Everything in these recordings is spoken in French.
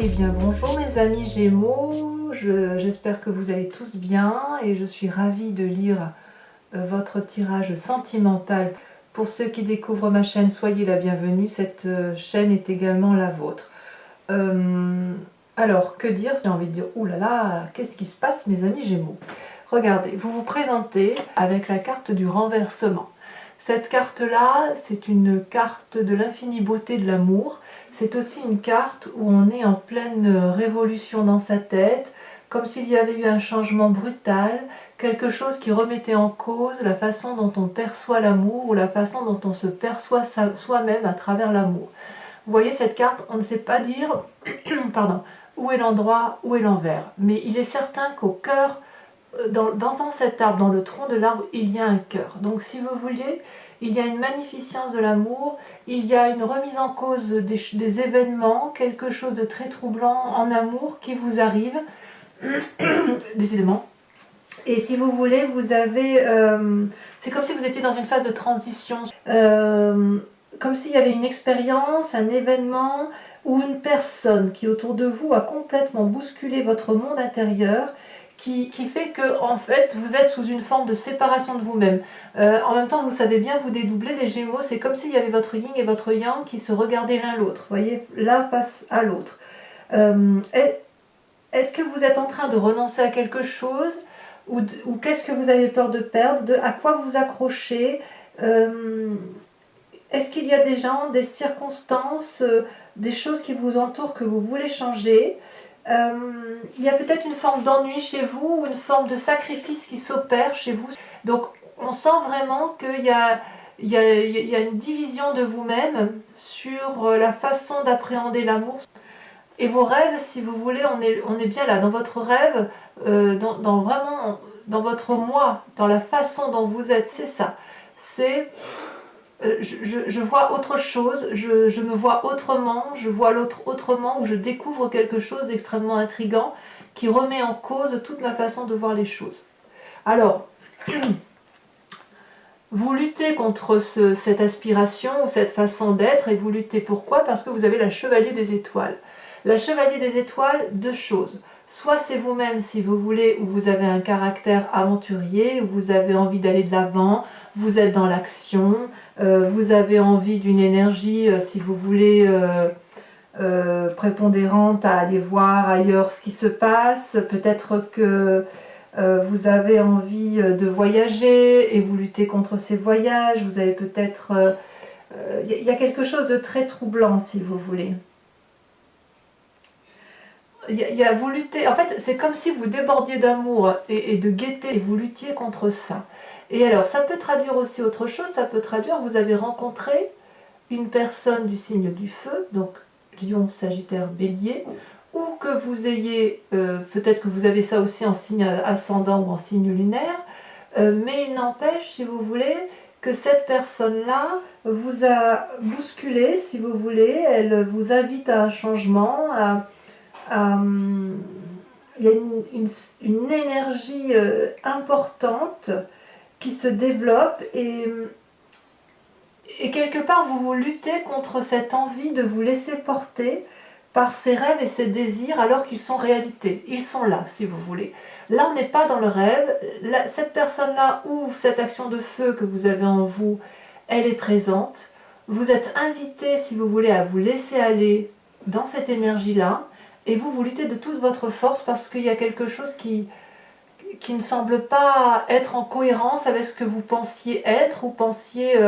Eh bien bonjour mes amis Gémeaux, j'espère que vous allez tous bien et je suis ravie de lire votre tirage sentimental. Pour ceux qui découvrent ma chaîne, soyez la bienvenue, cette chaîne est également la vôtre. Alors que dire, j'ai envie de dire, oulala, qu'est-ce qui se passe mes amis Gémeaux? Regardez, vous vous présentez avec la carte du renversement. Cette carte-là, c'est une carte de l'infinie beauté de l'amour. C'est aussi une carte où on est en pleine révolution dans sa tête, comme s'il y avait eu un changement brutal, quelque chose qui remettait en cause la façon dont on perçoit l'amour ou la façon dont on se perçoit soi-même à travers l'amour. Vous voyez cette carte, on ne sait pas dire pardon, où est l'endroit, où est l'envers. Mais il est certain qu'au cœur, dans cet arbre, dans le tronc de l'arbre, il y a un cœur. Donc si vous voulez, il y a une magnificence de l'amour, il y a une remise en cause des événements, quelque chose de très troublant en amour qui vous arrive, décidément. Et si vous voulez, vous avez... c'est comme si vous étiez dans une phase de transition, comme s'il y avait une expérience, un événement ou une personne qui autour de vous a complètement bousculé votre monde intérieur, qui fait que en fait vous êtes sous une forme de séparation de vous-même. En même temps, vous savez bien vous dédoubler, les Gémeaux, c'est comme s'il y avait votre yin et votre yang qui se regardaient l'un l'autre, voyez, l'un face à l'autre. Est-ce que vous êtes en train de renoncer à quelque chose ou qu'est-ce que vous avez peur de perdre, à quoi vous accrochez? Est-ce qu'il y a des gens, des circonstances, des choses qui vous entourent que vous voulez changer? Il y a peut-être une forme d'ennui chez vous ou une forme de sacrifice qui s'opère chez vous. Donc on sent vraiment qu'il y a une division de vous-même sur la façon d'appréhender l'amour. Et vos rêves, si vous voulez, on est bien là, dans votre rêve, vraiment dans votre moi, dans la façon dont vous êtes, c'est ça. C'est... je vois autre chose, je me vois autrement, je vois l'autre autrement, ou je découvre quelque chose d'extrêmement intriguant qui remet en cause toute ma façon de voir les choses. Alors, vous luttez contre cette aspiration ou cette façon d'être, et vous luttez pourquoi? Parce que vous avez la chevalier des étoiles. La chevalier des étoiles, deux choses. Soit c'est vous-même, si vous voulez, où vous avez un caractère aventurier, où vous avez envie d'aller de l'avant, vous êtes dans l'action, vous avez envie d'une énergie, si vous voulez, prépondérante à aller voir ailleurs ce qui se passe. Peut-être que vous avez envie de voyager et vous luttez contre ces voyages. Vous avez peut-être... y a quelque chose de très troublant, si vous voulez. Vous luttez, en fait, c'est comme si vous débordiez d'amour et de gaieté et vous luttiez contre ça. Et alors, ça peut traduire aussi autre chose, ça peut traduire, vous avez rencontré une personne du signe du feu, donc Lion, Sagittaire, Bélier, ou que vous ayez, peut-être que vous avez ça aussi en signe ascendant ou en signe lunaire, mais il n'empêche, si vous voulez, que cette personne-là vous a bousculé, si vous voulez, elle vous invite à un changement, il y a une énergie importante qui se développe et quelque part vous luttez contre cette envie de vous laisser porter par ces rêves et ces désirs alors qu'ils sont réalité. Ils sont là, si vous voulez. Là, on n'est pas dans le rêve. Cette personne-là ou cette action de feu que vous avez en vous, elle est présente. Vous êtes invité, si vous voulez, à vous laisser aller dans cette énergie-là. Et vous luttez de toute votre force parce qu'il y a quelque chose qui ne semble pas être en cohérence avec ce que vous pensiez être ou pensiez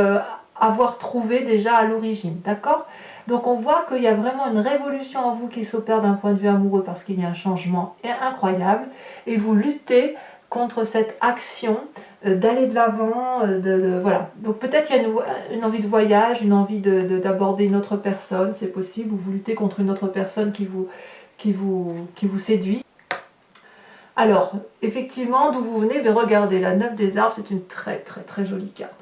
avoir trouvé déjà à l'origine, d'accord? Donc on voit qu'il y a vraiment une révolution en vous qui s'opère d'un point de vue amoureux parce qu'il y a un changement incroyable et vous luttez contre cette action d'aller de l'avant, voilà. Donc peut-être il y a une envie de voyage, une envie d'aborder une autre personne, c'est possible, ou vous luttez contre une autre personne qui vous séduit. Alors, effectivement, d'où vous venez, regardez, la 9 des arbres, c'est une très très très jolie carte.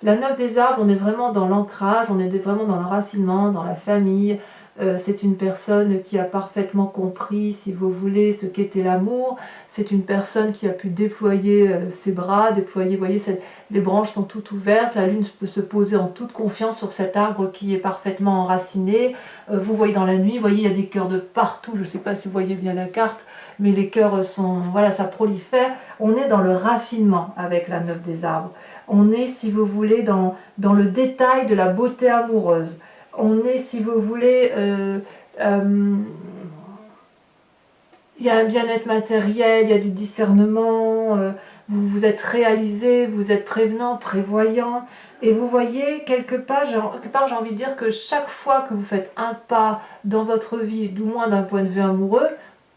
La 9 des arbres, on est vraiment dans l'ancrage, on est vraiment dans l'enracinement, dans la famille, c'est une personne qui a parfaitement compris, si vous voulez, ce qu'était l'amour. C'est une personne qui a pu déployer ses bras, déployer, vous voyez, les branches sont toutes ouvertes, la lune peut se poser en toute confiance sur cet arbre qui est parfaitement enraciné. Vous voyez dans la nuit, vous voyez, il y a des cœurs de partout, je ne sais pas si vous voyez bien la carte, mais les cœurs sont, voilà, ça prolifère. On est dans le raffinement avec la 9 des arbres. On est, si vous voulez, dans le détail de la beauté amoureuse. On est, si vous voulez, il y a un bien-être matériel, il y a du discernement, vous vous êtes réalisé, vous êtes prévenant, prévoyant. Et vous voyez, quelque part, j'ai envie de dire que chaque fois que vous faites un pas dans votre vie, du moins d'un point de vue amoureux,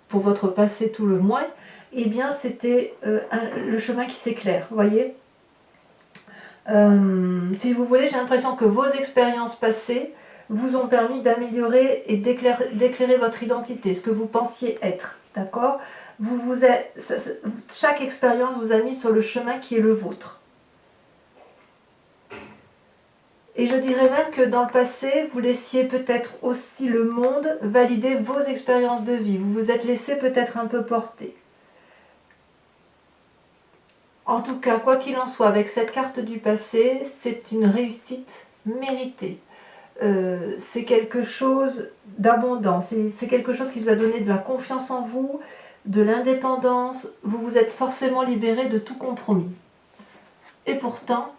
pour votre passé tout le moins, eh bien c'était le chemin qui s'éclaire, vous voyez. Si vous voulez, j'ai l'impression que vos expériences passées vous ont permis d'améliorer et d'éclairer votre identité, ce que vous pensiez être, d'accord. Chaque expérience vous a mis sur le chemin qui est le vôtre. Et je dirais même que dans le passé, vous laissiez peut-être aussi le monde valider vos expériences de vie. Vous vous êtes laissé peut-être un peu porter. En tout cas, quoi qu'il en soit, avec cette carte du passé, c'est une réussite méritée. C'est quelque chose d'abondant, c'est quelque chose qui vous a donné de la confiance en vous, de l'indépendance. Vous vous êtes forcément libéré de tout compromis. Et pourtant,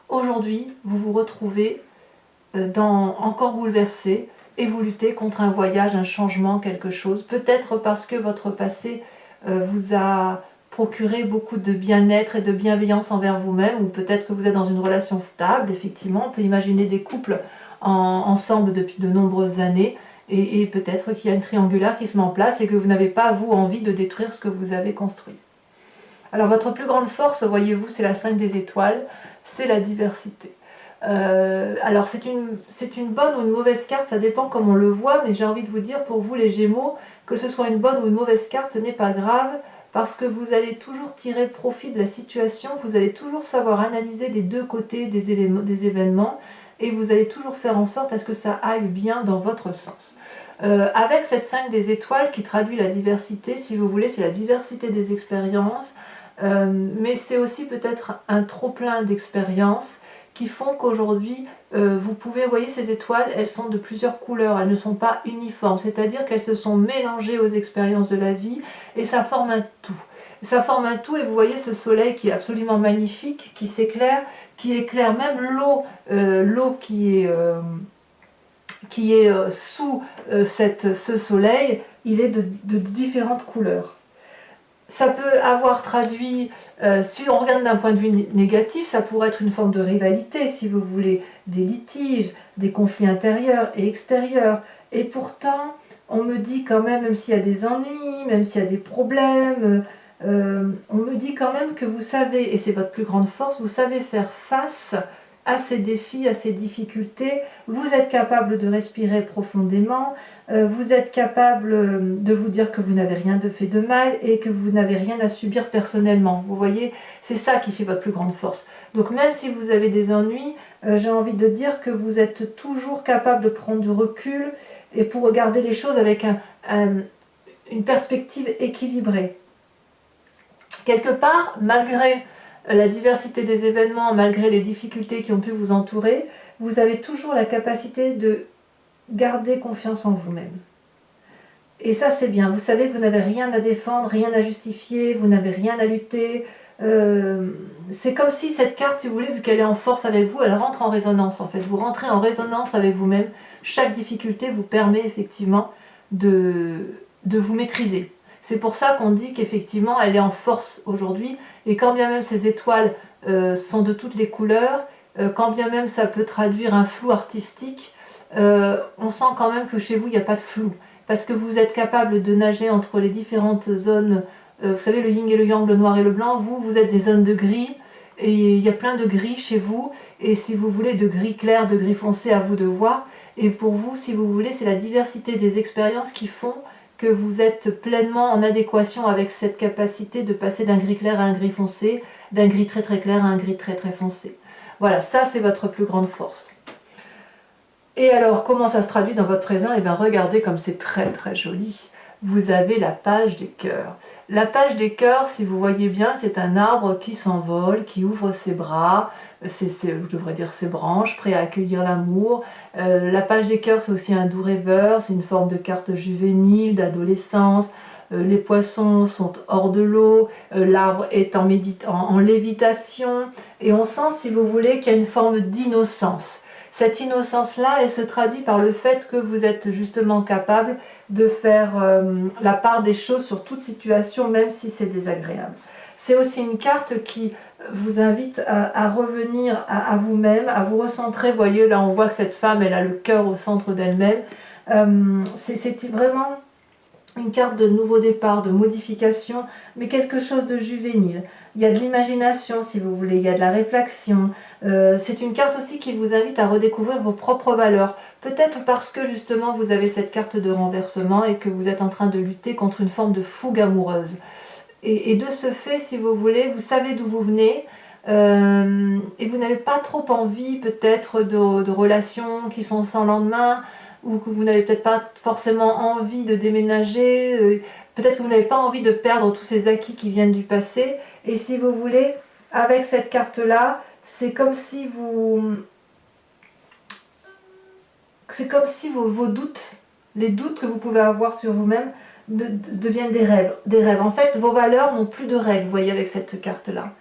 aujourd'hui, vous vous retrouvez encore bouleversé et vous luttez contre un voyage, un changement, quelque chose. Peut-être parce que votre passé vous a procuré beaucoup de bien-être et de bienveillance envers vous-même, ou peut-être que vous êtes dans une relation stable, effectivement. On peut imaginer des couples ensemble depuis de nombreuses années, et peut-être qu'il y a une triangulaire qui se met en place et que vous n'avez pas, vous, envie de détruire ce que vous avez construit. Alors votre plus grande force, voyez-vous, c'est la 5 des étoiles, c'est la diversité. Alors c'est une bonne ou une mauvaise carte, ça dépend comme on le voit, mais j'ai envie de vous dire, pour vous les Gémeaux, que ce soit une bonne ou une mauvaise carte, ce n'est pas grave, parce que vous allez toujours tirer profit de la situation, vous allez toujours savoir analyser des deux côtés des événements, et vous allez toujours faire en sorte à ce que ça aille bien dans votre sens. Avec cette 5 des étoiles qui traduit la diversité, si vous voulez, c'est la diversité des expériences, mais c'est aussi peut-être un trop-plein d'expériences qui font qu'aujourd'hui, vous pouvez, vous voyez ces étoiles, elles sont de plusieurs couleurs, elles ne sont pas uniformes, c'est-à-dire qu'elles se sont mélangées aux expériences de la vie et ça forme un tout. Ça forme un tout et vous voyez ce soleil qui est absolument magnifique, qui s'éclaire, qui éclaire même l'eau qui est sous ce soleil, il est de différentes couleurs. Ça peut avoir traduit, si on regarde d'un point de vue négatif, ça pourrait être une forme de rivalité, si vous voulez, des litiges, des conflits intérieurs et extérieurs. Et pourtant, on me dit quand même s'il y a des ennuis, même s'il y a des problèmes, on me dit quand même que vous savez, et c'est votre plus grande force, vous savez faire face à ces défis, à ces difficultés. Vous êtes capable de respirer profondément, vous êtes capable de vous dire que vous n'avez rien de fait de mal et que vous n'avez rien à subir personnellement. Vous voyez, c'est ça qui fait votre plus grande force. Donc même si vous avez des ennuis, j'ai envie de dire que vous êtes toujours capable de prendre du recul et pour regarder les choses avec une perspective équilibrée. Quelque part, malgré la diversité des événements, malgré les difficultés qui ont pu vous entourer, vous avez toujours la capacité de garder confiance en vous-même. Et ça, c'est bien. Vous savez que vous n'avez rien à défendre, rien à justifier, vous n'avez rien à lutter. C'est comme si cette carte, si vous voulez, vu qu'elle est en force avec vous, elle rentre en résonance en fait. Vous rentrez en résonance avec vous-même. Chaque difficulté vous permet effectivement de vous maîtriser. C'est pour ça qu'on dit qu'effectivement, elle est en force aujourd'hui. Et quand bien même ces étoiles sont de toutes les couleurs, quand bien même ça peut traduire un flou artistique, on sent quand même que chez vous, il n'y a pas de flou. Parce que vous êtes capable de nager entre les différentes zones. Vous savez, le yin et le yang, le noir et le blanc. Vous êtes des zones de gris. Et il y a plein de gris chez vous. Et si vous voulez, de gris clair, de gris foncé, à vous de voir. Et pour vous, si vous voulez, c'est la diversité des expériences qui font que vous êtes pleinement en adéquation avec cette capacité de passer d'un gris clair à un gris foncé, d'un gris très très clair à un gris très très foncé. Voilà, ça c'est votre plus grande force. Et alors, comment ça se traduit dans votre présent? Eh bien, regardez comme c'est très très joli. Vous avez la page des cœurs. La page des cœurs, si vous voyez bien, c'est un arbre qui s'envole, qui ouvre ses bras, je devrais dire ses branches, prêt à accueillir l'amour. La page des cœurs, c'est aussi un doux rêveur, c'est une forme de carte juvénile, d'adolescence. Les poissons sont hors de l'eau, l'arbre est en lévitation, et on sent, si vous voulez, qu'il y a une forme d'innocence. Cette innocence-là, elle se traduit par le fait que vous êtes justement capable de faire la part des choses sur toute situation, même si c'est désagréable. C'est aussi une carte qui vous invite à revenir à vous-même, à vous recentrer. Vous voyez, là on voit que cette femme, elle a le cœur au centre d'elle-même. C'est vraiment une carte de nouveau départ, de modification, mais quelque chose de juvénile. Il y a de l'imagination, si vous voulez, il y a de la réflexion. C'est une carte aussi qui vous invite à redécouvrir vos propres valeurs. Peut-être parce que justement vous avez cette carte de renversement et que vous êtes en train de lutter contre une forme de fougue amoureuse. Et de ce fait, si vous voulez, vous savez d'où vous venez, et vous n'avez pas trop envie peut-être de relations qui sont sans lendemain, ou que vous n'avez peut-être pas forcément envie de déménager, peut-être que vous n'avez pas envie de perdre tous ces acquis qui viennent du passé. Et si vous voulez, avec cette carte-là, c'est comme si vos doutes, les doutes que vous pouvez avoir sur vous-même, deviennent des rêves. Des rêves. En fait, vos valeurs n'ont plus de règles, vous voyez, avec cette carte-là.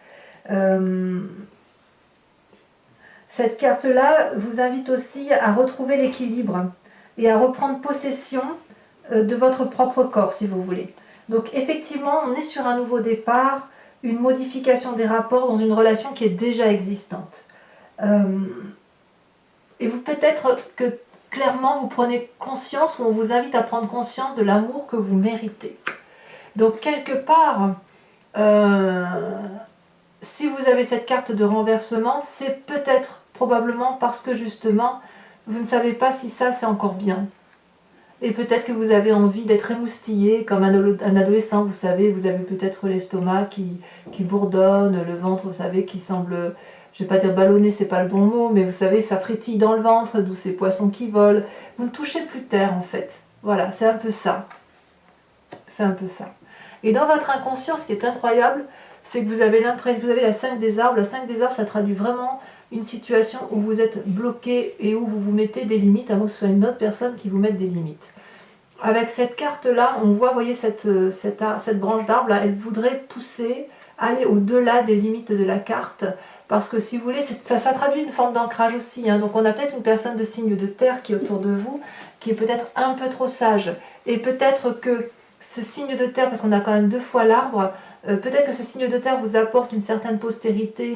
Cette carte-là vous invite aussi à retrouver l'équilibre et à reprendre possession de votre propre corps, si vous voulez. Donc effectivement, on est sur un nouveau départ, une modification des rapports dans une relation qui est déjà existante. Et vous, peut-être que clairement, vous prenez conscience, ou on vous invite à prendre conscience de l'amour que vous méritez. Donc quelque part, si vous avez cette carte de renversement, c'est peut-être, probablement parce que justement, vous ne savez pas si ça c'est encore bien. Et peut-être que vous avez envie d'être émoustillé comme un adolescent, vous savez, vous avez peut-être l'estomac qui bourdonne, le ventre, vous savez, qui semble, je ne vais pas dire ballonné, c'est pas le bon mot, mais vous savez, ça frétille dans le ventre, d'où ces poissons qui volent. Vous ne touchez plus terre en fait. Voilà, c'est un peu ça. C'est un peu ça. Et dans votre inconscient, ce qui est incroyable, c'est que vous avez la 5 des arbres. La 5 des arbres, ça traduit vraiment une situation où vous êtes bloqué et où vous vous mettez des limites, à moins que ce soit une autre personne qui vous mette des limites. Avec cette carte-là, on voit, vous voyez, cette branche d'arbre, là, elle voudrait pousser, aller au-delà des limites de la carte, parce que si vous voulez, ça traduit une forme d'ancrage aussi. Hein. Donc on a peut-être une personne de signe de terre qui est autour de vous, qui est peut-être un peu trop sage. Et peut-être que ce signe de terre, parce qu'on a quand même 2 fois l'arbre, peut-être que ce signe de terre vous apporte une certaine postérité,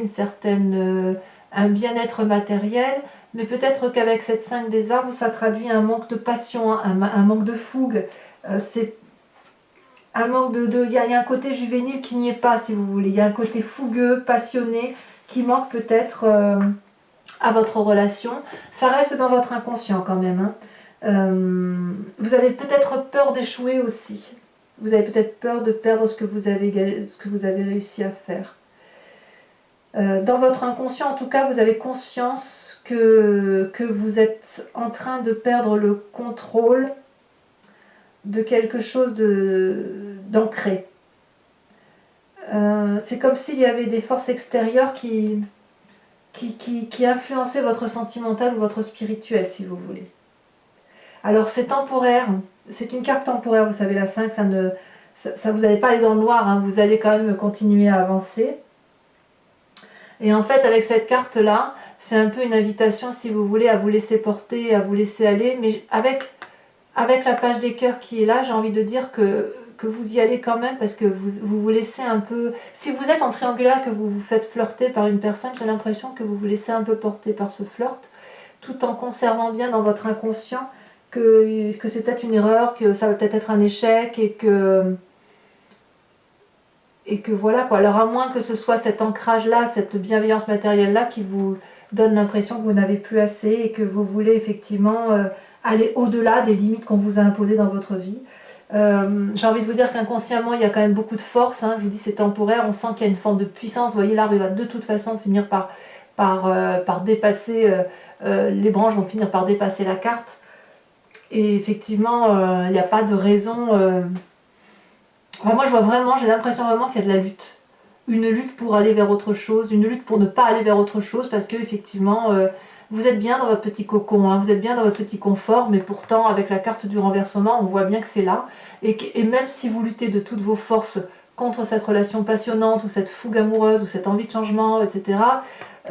un bien-être matériel, mais peut-être qu'avec cette 5 des arbres, ça traduit un manque de passion, un manque de fougue. C'est un manque il y a un côté juvénile qui n'y est pas, si vous voulez. Il y a un côté fougueux, passionné, qui manque peut-être à votre relation. Ça reste dans votre inconscient quand même. Hein. Vous avez peut-être peur d'échouer aussi. Vous avez peut-être peur de perdre ce que vous avez réussi à faire. Dans votre inconscient, en tout cas, vous avez conscience que vous êtes en train de perdre le contrôle de quelque chose d'ancré. C'est comme s'il y avait des forces extérieures qui influençaient votre sentimental ou votre spirituel, si vous voulez. Alors c'est temporaire, c'est une carte temporaire, vous savez, la 5, vous n'allez pas aller dans le noir, hein, vous allez quand même continuer à avancer. Et en fait, avec cette carte-là, c'est un peu une invitation, si vous voulez, à vous laisser porter, à vous laisser aller. Mais avec la page des cœurs qui est là, j'ai envie de dire que vous y allez quand même, parce que vous laissez un peu... Si vous êtes en triangulaire, que vous vous faites flirter par une personne, j'ai l'impression que vous vous laissez un peu porter par ce flirt, tout en conservant bien dans votre inconscient que c'est peut-être une erreur, que ça va peut-être être un échec, et que voilà quoi. Alors à moins que ce soit cet ancrage là, cette bienveillance matérielle là qui vous donne l'impression que vous n'avez plus assez et que vous voulez effectivement aller au-delà des limites qu'on vous a imposées dans votre vie. J'ai envie de vous dire qu'inconsciemment il y a quand même beaucoup de force, hein. Je vous dis c'est temporaire, on sent qu'il y a une forme de puissance. Vous voyez, l'arbre il va de toute façon finir par dépasser les branches vont finir par dépasser la carte. Et effectivement, il n'y a pas de raison... Enfin, moi, je vois vraiment, j'ai l'impression vraiment qu'il y a de la lutte. Une lutte pour aller vers autre chose, une lutte pour ne pas aller vers autre chose, parce que effectivement, vous êtes bien dans votre petit cocon, hein, vous êtes bien dans votre petit confort, mais pourtant, avec la carte du renversement, on voit bien que c'est là. Et même si vous luttez de toutes vos forces contre cette relation passionnante, ou cette fougue amoureuse, ou cette envie de changement, etc.,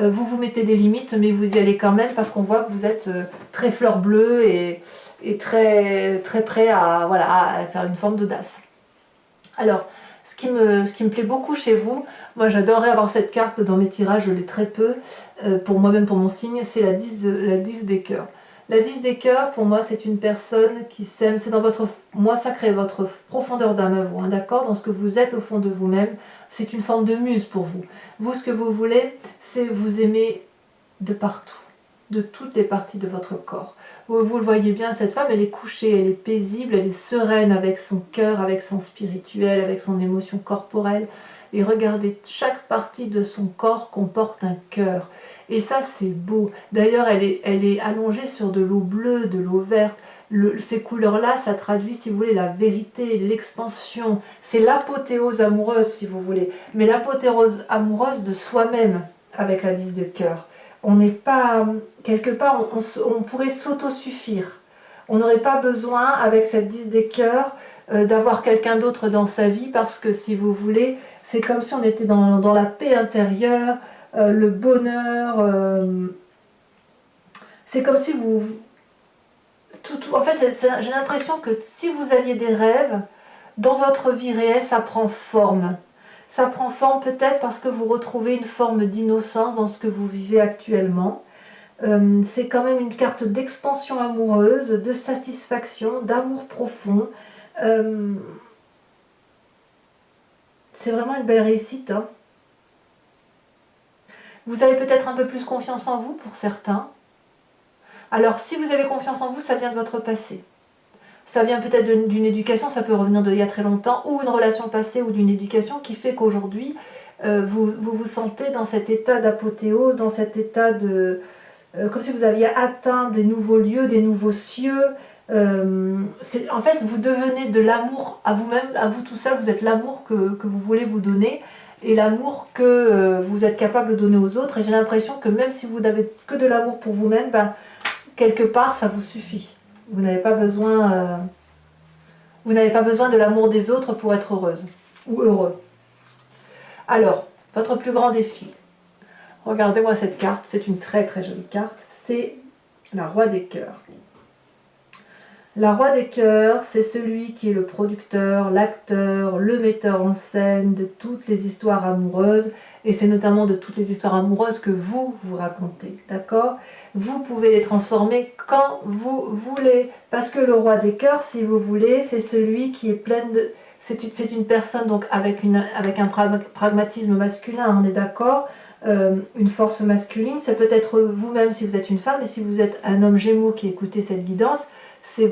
vous vous mettez des limites, mais vous y allez quand même, parce qu'on voit que vous êtes très fleur bleue et très, très prêt à, voilà, à faire une forme d'audace. Alors, ce qui me plaît beaucoup chez vous, moi j'adorerais avoir cette carte dans mes tirages, je l'ai très peu, pour moi-même, pour mon signe, c'est la 10 des cœurs. La 10 des cœurs, pour moi, c'est une personne qui s'aime, c'est dans votre, moi ça crée votre profondeur d'âme à vous, hein, d'accord, dans ce que vous êtes au fond de vous-même, c'est une forme de muse pour vous. Vous, ce que vous voulez, c'est vous aimer de partout, de toutes les parties de votre corps. Vous le voyez bien, cette femme, elle est couchée, elle est paisible, elle est sereine avec son cœur, avec son spirituel, avec son émotion corporelle. Et regardez, chaque partie de son corps comporte un cœur. Et ça, c'est beau. D'ailleurs, elle est allongée sur de l'eau bleue, de l'eau verte. Ces couleurs-là, ça traduit, si vous voulez, la vérité, l'expansion. C'est l'apothéose amoureuse, si vous voulez. Mais l'apothéose amoureuse de soi-même, avec la 10 de cœur. On n'est pas, quelque part, on pourrait s'autosuffire. On n'aurait pas besoin, avec cette 10 des cœurs, d'avoir quelqu'un d'autre dans sa vie, parce que si vous voulez, c'est comme si on était dans la paix intérieure, le bonheur. C'est comme si vous... en fait, j'ai l'impression que si vous aviez des rêves, dans votre vie réelle, ça prend forme. Ça prend forme peut-être parce que vous retrouvez une forme d'innocence dans ce que vous vivez actuellement. C'est quand même une carte d'expansion amoureuse, de satisfaction, d'amour profond. C'est vraiment une belle réussite, hein. Vous avez peut-être un peu plus confiance en vous pour certains. Alors si vous avez confiance en vous, ça vient de votre passé. Ça vient peut-être d'une éducation, ça peut revenir d'il y a très longtemps, ou une relation passée ou d'une éducation qui fait qu'aujourd'hui, vous sentez dans cet état d'apothéose, dans cet état de... comme si vous aviez atteint des nouveaux lieux, des nouveaux cieux. En fait, vous devenez de l'amour à vous-même, à vous tout seul, vous êtes l'amour que vous voulez vous donner, et l'amour que vous êtes capable de donner aux autres. Et j'ai l'impression que même si vous n'avez que de l'amour pour vous-même, ben, quelque part, ça vous suffit. Vous n'avez pas besoin de l'amour des autres pour être heureuse ou heureux. Alors, votre plus grand défi. Regardez-moi cette carte, c'est une très très jolie carte. C'est la Roi des cœurs. La Roi des cœurs, c'est celui qui est le producteur, l'acteur, le metteur en scène de toutes les histoires amoureuses. Et c'est notamment de toutes les histoires amoureuses que vous racontez, d'accord? Vous pouvez les transformer quand vous voulez. Parce que le Roi des cœurs, si vous voulez, c'est celui qui est plein de... C'est une personne donc avec un pragmatisme masculin, on est d'accord, une force masculine. C'est peut-être vous-même si vous êtes une femme, et si vous êtes un homme Gémeaux qui écoutez cette guidance, c'est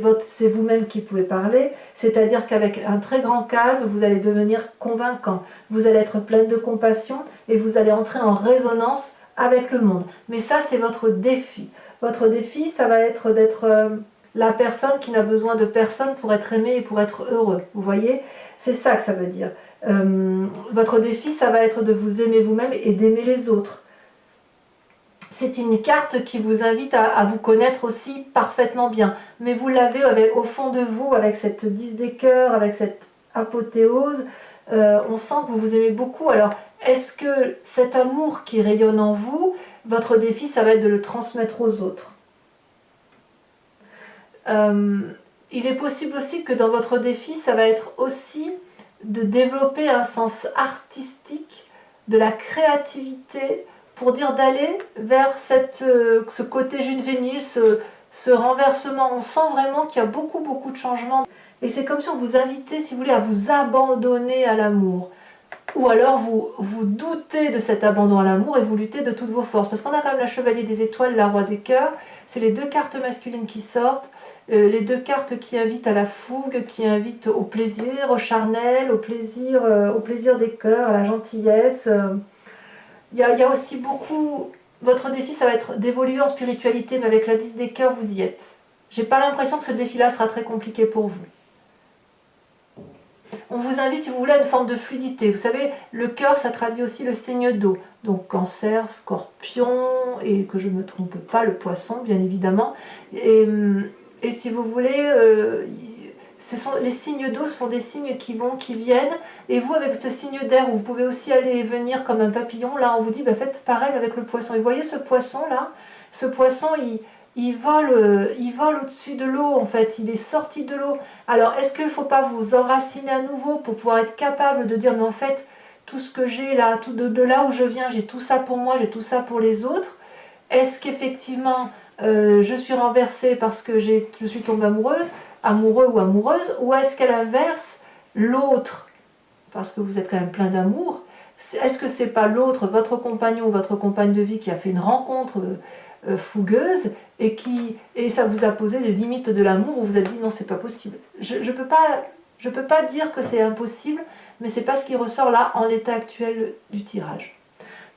vous-même qui pouvez parler, c'est-à-dire qu'avec un très grand calme, vous allez devenir convaincant, vous allez être pleine de compassion et vous allez entrer en résonance avec le monde. Mais ça, c'est votre défi. Votre défi, ça va être d'être la personne qui n'a besoin de personne pour être aimée et pour être heureux. Vous voyez? C'est ça que ça veut dire. Votre défi, ça va être de vous aimer vous-même et d'aimer les autres. C'est une carte qui vous invite à vous connaître aussi parfaitement bien. Mais vous l'avez au fond de vous, avec cette 10 des cœurs, avec cette apothéose. On sent que vous vous aimez beaucoup. Alors, est-ce que cet amour qui rayonne en vous, votre défi, ça va être de le transmettre aux autres? Il est possible aussi que dans votre défi, ça va être aussi de développer un sens artistique, de la créativité, pour dire d'aller vers ce côté juvénile, ce renversement. On sent vraiment qu'il y a beaucoup de changements. Et c'est comme si on vous invitait, si vous voulez, à vous abandonner à l'amour. Ou alors vous doutez de cet abandon à l'amour et vous luttez de toutes vos forces. Parce qu'on a quand même la Chevalier des Étoiles, la Roi des Cœurs. C'est les deux cartes masculines qui sortent. Les deux cartes qui invitent à la fougue, qui invitent au plaisir, au charnel, au plaisir des cœurs, à la gentillesse. Il y a aussi beaucoup votre défi, ça va être d'évoluer en spiritualité, mais avec la 10 des cœurs, vous y êtes. J'ai pas l'impression que ce défi-là sera très compliqué pour vous. On vous invite, si vous voulez, à une forme de fluidité. Vous savez, le cœur, ça traduit aussi le signe d'eau. Donc Cancer, Scorpion, et que je ne me trompe pas, le Poisson, bien évidemment. Et si vous voulez, les signes d'eau, ce sont des signes qui vont, qui viennent. Et vous, avec ce signe d'air, où vous pouvez aussi aller et venir comme un papillon, là, on vous dit, bah, faites pareil avec le Poisson. Et vous voyez ce Poisson-là, ce Poisson, il vole au-dessus de l'eau, en fait, il est sorti de l'eau. Alors, est-ce qu'il ne faut pas vous enraciner à nouveau pour pouvoir être capable de dire, mais en fait, tout ce que j'ai là, tout de là où je viens, j'ai tout ça pour moi, j'ai tout ça pour les autres. Est-ce qu'effectivement, je suis renversée parce que je suis tombée amoureux ou amoureuse, ou est-ce qu'à l'inverse, l'autre, parce que vous êtes quand même plein d'amour, est-ce que c'est pas l'autre, votre compagnon ou votre compagne de vie qui a fait une rencontre fougueuse et ça vous a posé les limites de l'amour où vous vous êtes dit non, c'est pas possible. Je ne peux pas dire que c'est impossible, mais c'est pas ce qui ressort là en l'état actuel du tirage.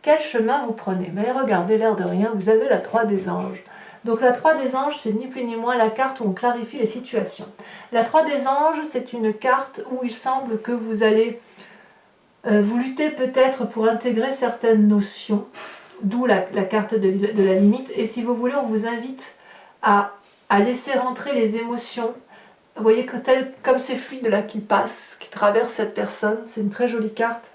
Quel chemin vous prenez? Mais regardez, l'air de rien, vous avez la 3 des anges. Donc la 3 des anges, c'est ni plus ni moins la carte où on clarifie les situations. La 3 des anges, c'est une carte où il semble que vous allez vous lutter peut-être pour intégrer certaines notions, d'où la carte de la limite. Et si vous voulez, on vous invite à laisser rentrer les émotions. Vous voyez que comme ces fluides là qui passent, qui traversent cette personne, c'est une très jolie carte.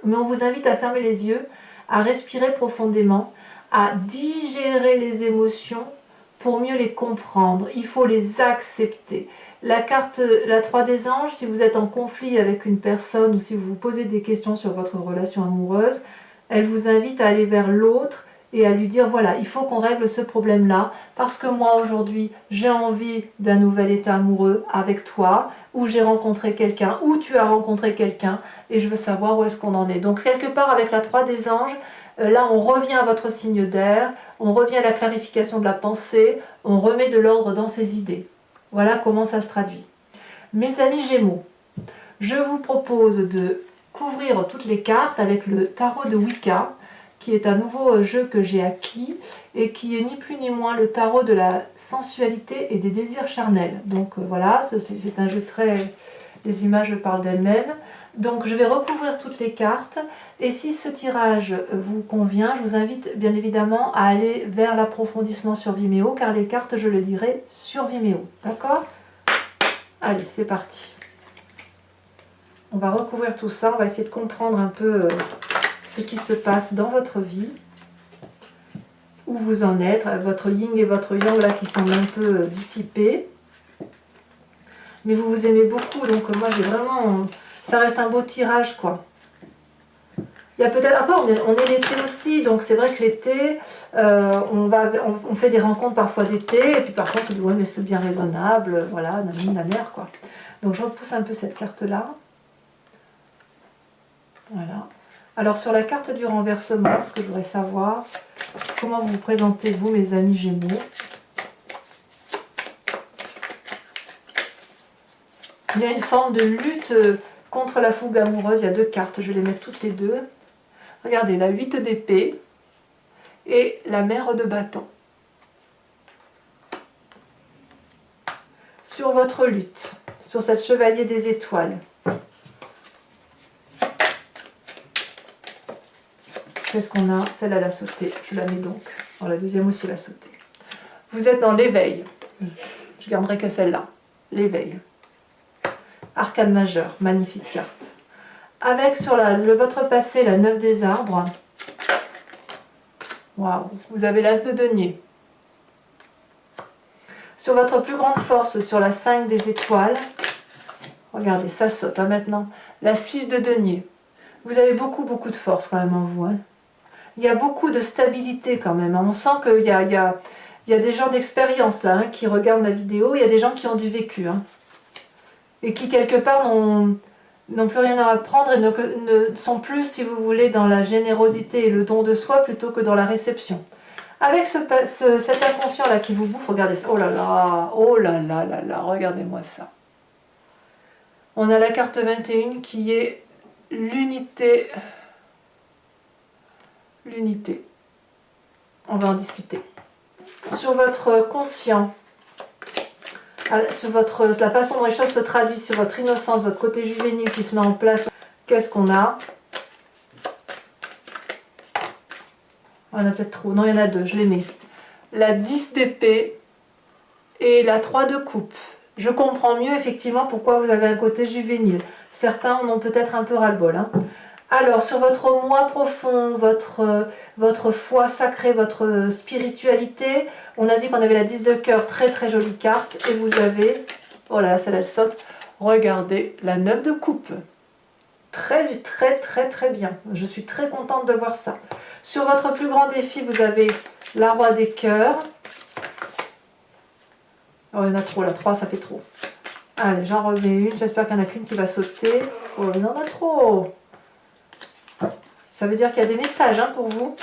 Mais on vous invite à fermer les yeux, à respirer profondément, à digérer les émotions pour mieux les comprendre. Il faut les accepter. La carte, la 3 des anges, si vous êtes en conflit avec une personne ou si vous vous posez des questions sur votre relation amoureuse, elle vous invite à aller vers l'autre et à lui dire voilà, il faut qu'on règle ce problème-là parce que moi aujourd'hui j'ai envie d'un nouvel état amoureux avec toi, ou j'ai rencontré quelqu'un, ou tu as rencontré quelqu'un et je veux savoir où est-ce qu'on en est. Donc quelque part avec la 3 des anges, là on revient à votre signe d'air, on revient à la clarification de la pensée, on remet de l'ordre dans ses idées. Voilà comment ça se traduit. Mes amis Gémeaux, je vous propose de couvrir toutes les cartes avec le tarot de Wicca, qui est un nouveau jeu que j'ai acquis et qui est ni plus ni moins le tarot de la sensualité et des désirs charnels. Donc voilà, c'est un jeu très... Les images parlent d'elles-mêmes. Donc je vais recouvrir toutes les cartes et si ce tirage vous convient, je vous invite bien évidemment à aller vers l'approfondissement sur Vimeo car les cartes, je le dirai sur Vimeo. D'accord? Allez, c'est parti. On va recouvrir tout ça, on va essayer de comprendre un peu ce qui se passe dans votre vie, où vous en êtes, votre yin et votre yang là qui semblent un peu dissipés. Mais vous vous aimez beaucoup, donc moi j'ai vraiment... Ça reste un beau tirage quoi. Il y a peut-être... Après on est l'été aussi, donc c'est vrai que l'été, on fait des rencontres parfois d'été, et puis parfois on se dit ouais mais c'est bien raisonnable, voilà, nanani nanère quoi. Donc je repousse un peu cette carte là. Voilà. Alors sur la carte du renversement, ce que je voudrais savoir, comment vous présentez-vous mes amis Gémeaux? Il y a une forme de lutte contre la fougue amoureuse, il y a deux cartes, je vais les mettre toutes les deux. Regardez, la 8 d'épée et la mère de bâton. Sur votre lutte, sur cette chevalier des étoiles. Qu'est-ce qu'on a? Celle-là, elle a sauté. Je la mets donc. Oh, la deuxième aussi, elle a sauté. Vous êtes dans l'éveil. Je garderai que celle-là. L'éveil. Arcane majeur. Magnifique carte. Avec sur votre passé, la 9 des arbres. Waouh. Vous avez l'as de denier. Sur votre plus grande force, sur la 5 des étoiles. Regardez, ça saute hein, maintenant. La 6 de denier. Vous avez beaucoup de force quand même en vous. Hein. Il y a beaucoup de stabilité quand même. On sent qu'il y a des gens d'expérience là hein, qui regardent la vidéo. Il y a des gens qui ont du vécu. Hein, et qui quelque part n'ont plus rien à apprendre et ne sont plus, si vous voulez, dans la générosité et le don de soi plutôt que dans la réception. Avec cet inconscient là qui vous bouffe, regardez ça. Oh là là, regardez-moi ça. On a la carte 21 qui est l'unité. L'unité. On va en discuter. Sur votre conscient, sur la façon dont les choses se traduisent, sur votre innocence, votre côté juvénile qui se met en place, qu'est-ce qu'on a? On en a peut-être trop. Non, il y en a deux, je les mets. La 10 d'épée et la 3 de coupe. Je comprends mieux effectivement pourquoi vous avez un côté juvénile. Certains en ont peut-être un peu ras-le-bol. Hein. Alors, sur votre moi profond, votre foi sacrée, votre spiritualité, on a dit qu'on avait la 10 de cœur, très très jolie carte. Et vous avez, oh là là, celle-là elle saute, regardez, la 9 de coupe. Très très très très bien. Je suis très contente de voir ça. Sur votre plus grand défi, vous avez la roi des cœurs. Oh, il y en a trop là, 3 ça fait trop. Allez, j'en remets une, j'espère qu'il n'y en a qu'une qui va sauter. Oh, il y en a trop. Ça veut dire qu'il y a des messages hein, pour vous.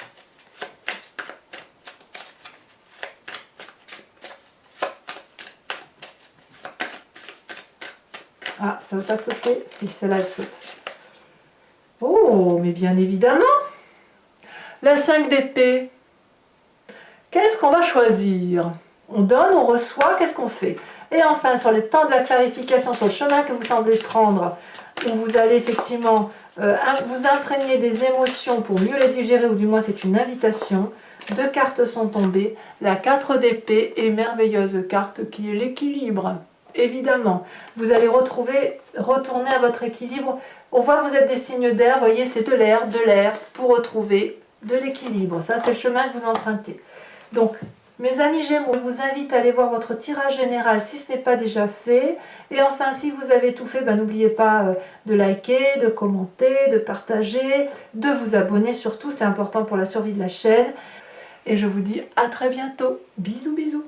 Ah, ça ne veut pas sauter. Si, celle-là, elle saute. Oh, mais bien évidemment. La 5 d'épée. Qu'est-ce qu'on va choisir? On donne, on reçoit, qu'est-ce qu'on fait? Et enfin, sur les temps de la clarification, sur le chemin que vous semblez prendre, où vous allez effectivement vous imprégner des émotions pour mieux les digérer, ou du moins c'est une invitation. 2 cartes sont tombées. La 4 d'épée est merveilleuse carte qui est l'équilibre. Évidemment, vous allez retourner à votre équilibre. On voit que vous êtes des signes d'air, vous voyez, c'est de l'air, pour retrouver de l'équilibre. Ça, c'est le chemin que vous empruntez. Donc, mes amis Gémeaux, je vous invite à aller voir votre tirage général si ce n'est pas déjà fait. Et enfin, si vous avez tout fait, n'oubliez pas de liker, de commenter, de partager, de vous abonner surtout, c'est important pour la survie de la chaîne. Et je vous dis à très bientôt. Bisous, bisous.